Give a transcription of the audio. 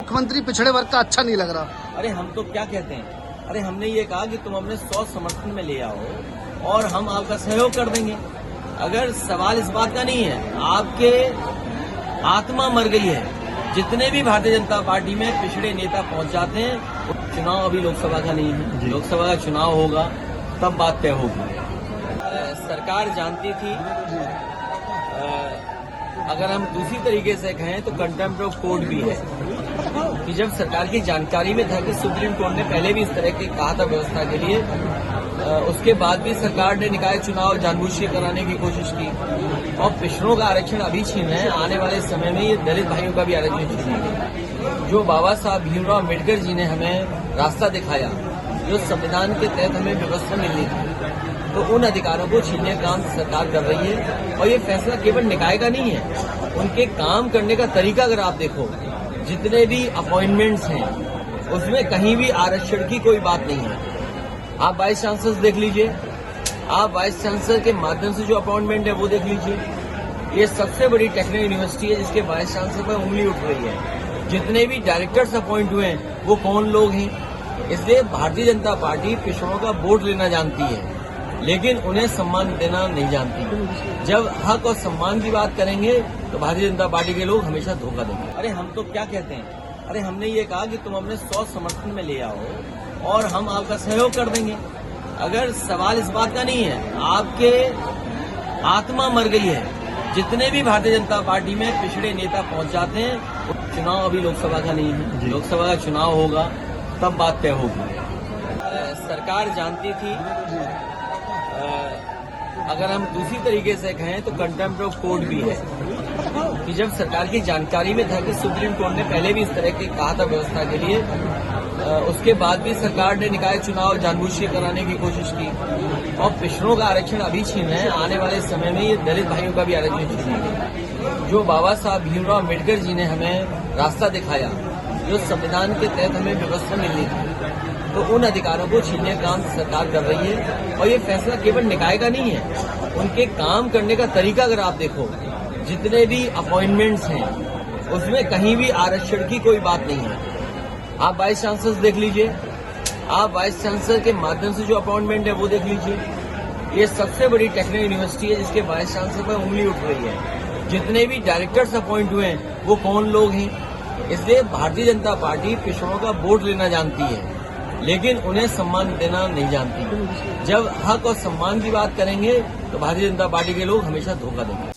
मुख्यमंत्री पिछड़े वर्ग का अच्छा नहीं लग रहा। अरे हम तो क्या कहते हैं, अरे हमने ये कहा कि तुम अपने 100 समर्थन में ले आओ और हम आपका सहयोग कर देंगे। अगर सवाल इस बात का नहीं है, आपके आत्मा मर गई है। जितने भी भारतीय जनता पार्टी में पिछड़े नेता पहुंच जाते हैं, चुनाव अभी लोकसभा का नहीं है, लोकसभा का चुनाव होगा तब बात तय होगी। सरकार जानती थी, अगर हम दूसरी तरीके से कहें तो कंटेम्प्ट ऑफ कोर्ट भी है कि जब सरकार की जानकारी में था कि सुप्रीम कोर्ट ने पहले भी इस तरह के कहा था व्यवस्था के लिए, उसके बाद भी सरकार ने निकाय चुनाव जानबूझ के कराने की कोशिश की और पिछड़ों का आरक्षण अभी छीन है, आने वाले समय में ये दलित भाइयों का भी आरक्षण छीनेंगे। जो बाबा साहब भीमराव अम्बेडकर जी ने हमें रास्ता दिखाया, जो संविधान के तहत हमें व्यवस्था मिलनी थी, तो उन अधिकारों को छीनने का काम सरकार कर रही है। और ये फैसला केवल निकाय का नहीं है, उनके काम करने का तरीका अगर आप देखो, जितने भी अपॉइंटमेंट्स हैं उसमें कहीं भी आरक्षण की कोई बात नहीं है। आप वाइस चांसलर देख लीजिए, आप वाइस चांसलर के माध्यम से जो अपॉइंटमेंट है वो देख लीजिए। ये सबसे बड़ी टेक्निकल यूनिवर्सिटी है जिसके वाइस चांसलर पर उंगली उठ रही है। जितने भी डायरेक्टर्स अपॉइंट हुए हैं वो कौन लोग हैं। इसलिए भारतीय जनता पार्टी पिछड़ों का वोट लेना जानती है, लेकिन उन्हें सम्मान देना नहीं जानती। जब हक और सम्मान की बात करेंगे तो भारतीय जनता पार्टी के लोग हमेशा धोखा देंगे। अरे हम तो क्या कहते हैं, अरे हमने ये कहा कि तुम अपने 100 समर्थन में ले आओ और हम आपका सहयोग कर देंगे। अगर सवाल इस बात का नहीं है, आपके आत्मा मर गई है। जितने भी भारतीय जनता पार्टी में पिछड़े नेता पहुंच जाते हैं, चुनाव अभी लोकसभा का नहीं है, लोकसभा का चुनाव होगा तब बात तय होगी। सरकार जानती थी, अगर हम दूसरी तरीके से कहें तो कंटेम्प्ट ऑफ कोर्ट भी है कि जब सरकार की जानकारी में था कि सुप्रीम कोर्ट ने पहले भी इस तरह के कहा था व्यवस्था के लिए, उसके बाद भी सरकार ने निकाय चुनाव जानबूझ के कराने की कोशिश की और पिछड़ों का आरक्षण अभी छीन है, आने वाले समय में ये दलित भाइयों का भी आरक्षण छीनेंगे। जो बाबा साहब भीमराव अम्बेडकर जी ने हमें रास्ता दिखाया, जो संविधान के तहत हमें व्यवस्था मिलनी थी, तो उन अधिकारों को छीनने का काम सरकार कर रही है। और ये फैसला केवल निकाय का नहीं है, उनके काम करने का तरीका अगर आप देखो, जितने भी अपॉइंटमेंट्स हैं उसमें कहीं भी आरक्षण की कोई बात नहीं है। आप वाइस चांसलर देख लीजिए, आप वाइस चांसलर के माध्यम से जो अपॉइंटमेंट है वो देख लीजिए। ये सबसे बड़ी टेक्निकल यूनिवर्सिटी है जिसके वाइस चांसलर पर उंगली उठ रही है। जितने भी डायरेक्टर्स अपॉइंट हुए हैं वो कौन लोग हैं। इसलिए भारतीय जनता पार्टी पिछड़ों का वोट लेना जानती है, लेकिन उन्हें सम्मान देना नहीं जानती। जब हक और सम्मान की बात करेंगे तो भारतीय जनता पार्टी के लोग हमेशा धोखा देंगे।